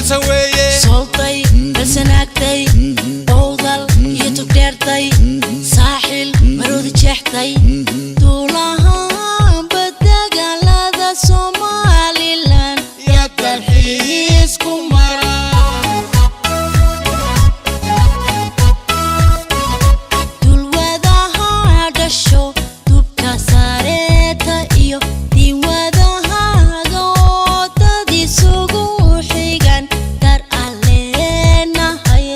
سويه صوتي بسناكتي أوضل يتوب ديرتي ساحل مرود جحتي دولها بدق على ذا سومالي لان يا تلحيس كمرا دول وذاها دشو دوب كساريتا إيو دي وذاها غوطة دي سوقو حيقان دار علينا هاي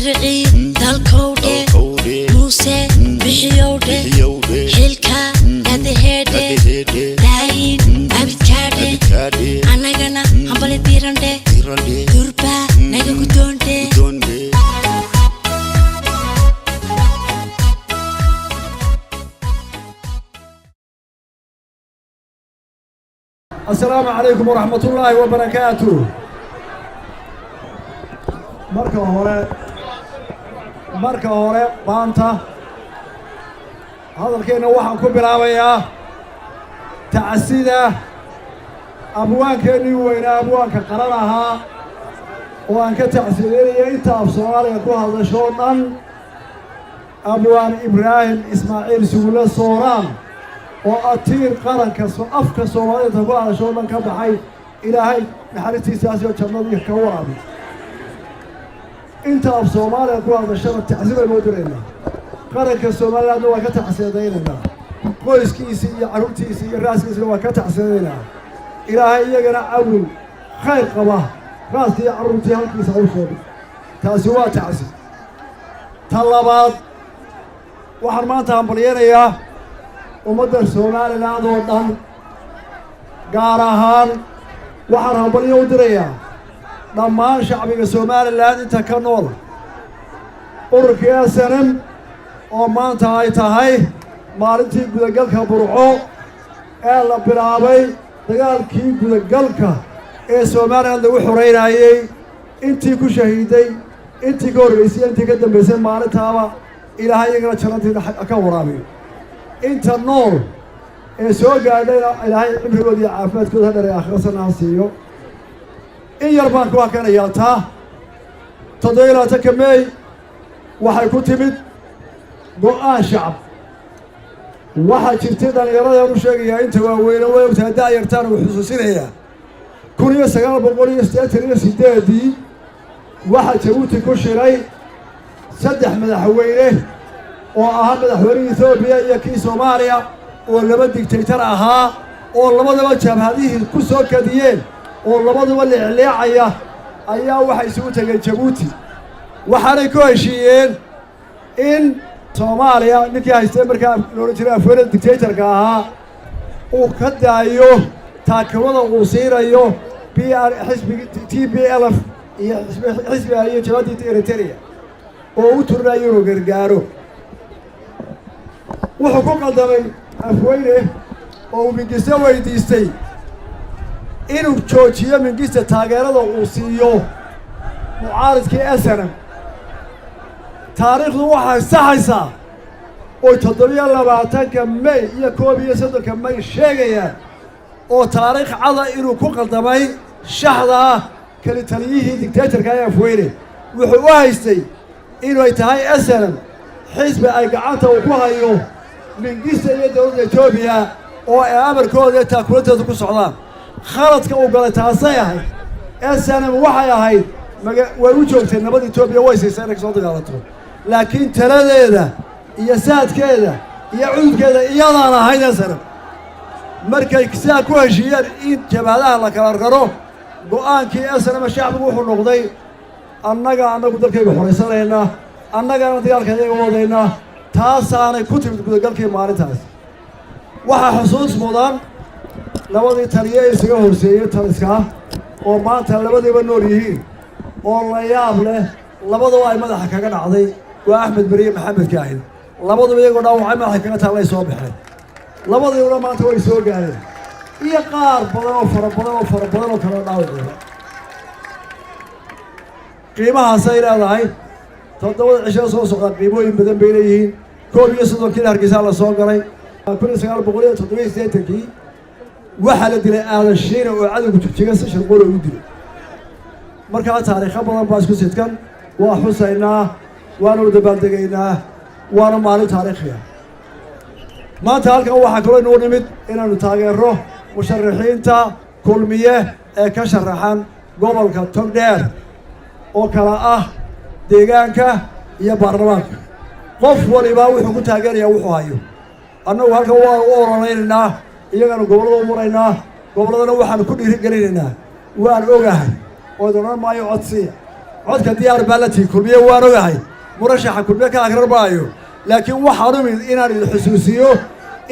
dirci dalkowde muuse bixiyowde xilka dadahede daayin abidkaadhe anagana hambali dirande durba naga gudoonde السلام عليكم ورحمة الله وبركاته. marka hore maanta hadalkeena waxaan ku bilaabayaa tacasida abwaankeenii weynaa abwaanka qaran ahaa oo aan ka tacsideynaya inta af Soomaaliga ku hadasho dhan abwaan Ibraahim Ismaaciil Suule Sooraan oo atiir qaranka afka Soomaalida ku hadasho dhan ka baxay ilaahay naxariistiisa iyo jannada ka waraabi inta af Soomaaliya ku hadashada tacsiba loo direynaa qaranka Soomaaliland waa ka tacsideynaa qoyskiisa iyo carruurtiisa iyo raaskiisa waa ka tacsideynaa ilaahay iyagana awil khayr qaba raaskii iyo carruurtii halkiisa u sheegay taasi waa tacsi talabaad waxaan maanta hambalyeeyaa ummadda Soomaaliland oo dhan gaar ahaan waxaan hambalyo u dirayaa dhammaan shacbiga Soomaaliland inta ka nool ururka SNM oo maanta ay tahay maalintii gudagalka Burco ee la bilaabay dagaalkii gudagalka ee Soomaaliland lagu xoreynayay intii ku shahiiday intii ka horreysay intii ka dambeysay maalintaaba ilaahay iyagana jannada ka waraabiyo inta nool ee soo gaadhayna ilaahay cimrigooda iyo caafimaadkooda hadheer ee aakhirasana siiyo in yar baan ku hakanayaa taa 7 May waxay ku timid go'aan shacab waxaa jirtay dhalinyarada u sheegaya inta waaweyne way ogtahay daayartaan uu xusuusinayaa 1988 waxaa Jabuuti ku shiray 3 madaxweyne oo ahaa madaxweynaha Itoobiya iyo kii Soomaaliya oo 2 dictator ahaa oo labadaba jabhadihii ku soo kadiyeen oo labaduba leecleecaya ayaa waxay isugu tageen Jabuuti waxaanay ku heshiiyeen in Soomaaliya ninkii haystay markaa loo jiray afweer dictatorka ahaa uu ka daayo taakamada uu siirayo PR xisbiga TPLF iyo xisbiga iyo jabhadii Eritrea oo u turnayo gargaaro wuxuu ku qaldamay afweere oo uu Mingisto weydiistay inuu joojiyo Mingisto taageerada uu siiyo mucaaradkii SNM taariikhdu waxay saxaysaa oo 27 May iyo 31 May sheegayaan oo taariikh cada inuu ku qaldamay shaxda kala taliyihii dictatorka ee afweere wuxuu u haystay inuu ay tahay SNM xisbi ay gacanta ku hayo Mingisto iyo dowladda Itoobiya oo ay amarkooda taakulatooda ku socdaan khaladka uu galay taasay ahayd SNM waxay ahayd way u joogtay nabad Itoobiya way siisay inay soo dagaalato laakiin taladeeda iyo saadkeeda iyo cudurkeeda iyadaan ahayd SNM markay sidaa ku heshiiyeen in jabhadaha la kala raro go'aankii SNM shacbigu wuxuu noqday annagu dalkayga xoreysanaynaa annagana dagaalka iyaga wadaynaa taasaanay ku timid gudagalkii maalintaas waxaa xusuus mudan labadii taliye isaga horseeyay taliska oo maanta labadiiba nool yihiin oo la yaab leh labadaba ay madaxa kaga dhacday waa Axmed Bariye Maxamed Kaahil labadaba iyagoo dhaawacay madaxa kaga taalay soo baxeen labadiiba maanta way soo gaareen iyo qaar badan oo fara badan oo kala dhaawacay qiimahaas ay leedahay 7 cisho soo socda qiimooyin badan bay leeyihiin 31 Hargeysa la soo galay 1987 waxaa la dilay aadan shiina oo cadowga jigjiga si shirqool ugu dilay markaa taariikho badan baa isku sidkan waa xusaynaa waana u dabaaldegaynaa waana maalin taariikhiya maanta halkan waxaa kaloo inoo nimid inaanu taageero musharaxiinta kulmiye ee ka sharaxan gobolka Togdheer oo kala ah deegaanka iyo baarlamaanka qof waliba wuxuu ku taageerayaa wuxuu hayo annagu halkan waa u oroleynaa iyagana gobolada u maraynaa goboladana waxaan ku dhiirigelinaynaa waan ogahay oo doonaan maayo codsiya codka diyaar baa la tii kulmiye waan ogahay murashaxa kulmiye ka akrar maayo laakiin waxaan u mid inaan idin xusuusiyo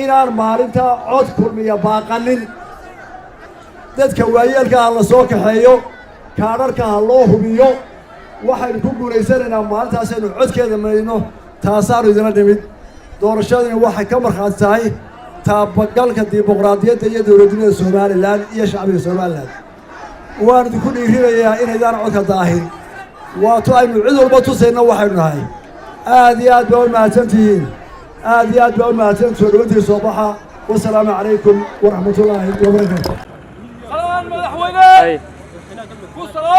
inaan maalintaa cod kulmiya baaqanin dadka waayeelka ha la soo kaxeeyo kaadharka ha loo hubiyo waxaynu ku guulaysanaynaa maalintaasaynu codkeeda maydno taasaanu idina dhimid doorashadina waxay ka markhaati tahay taabagalka dimuqraadiyadda iyo dowladnimada somalilan iyo shacbiga somalilan waan idinku dhiirinayaa inaydaan codka daahin waato aynu cid walba tusayno waxaynu nahay aad iyo aad baa u mahadsantihiin aad iyo aad baa u mahadsan soo dhawantii soo baxa wasalaamu calaykum waraxmatullaahi wabarakaatu سلام مدحوينه وصلاة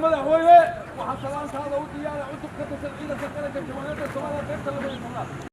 مدحوينه وحصلان هذا ودي انا عندك كتب العيله سكنك الجماعات الصوماليه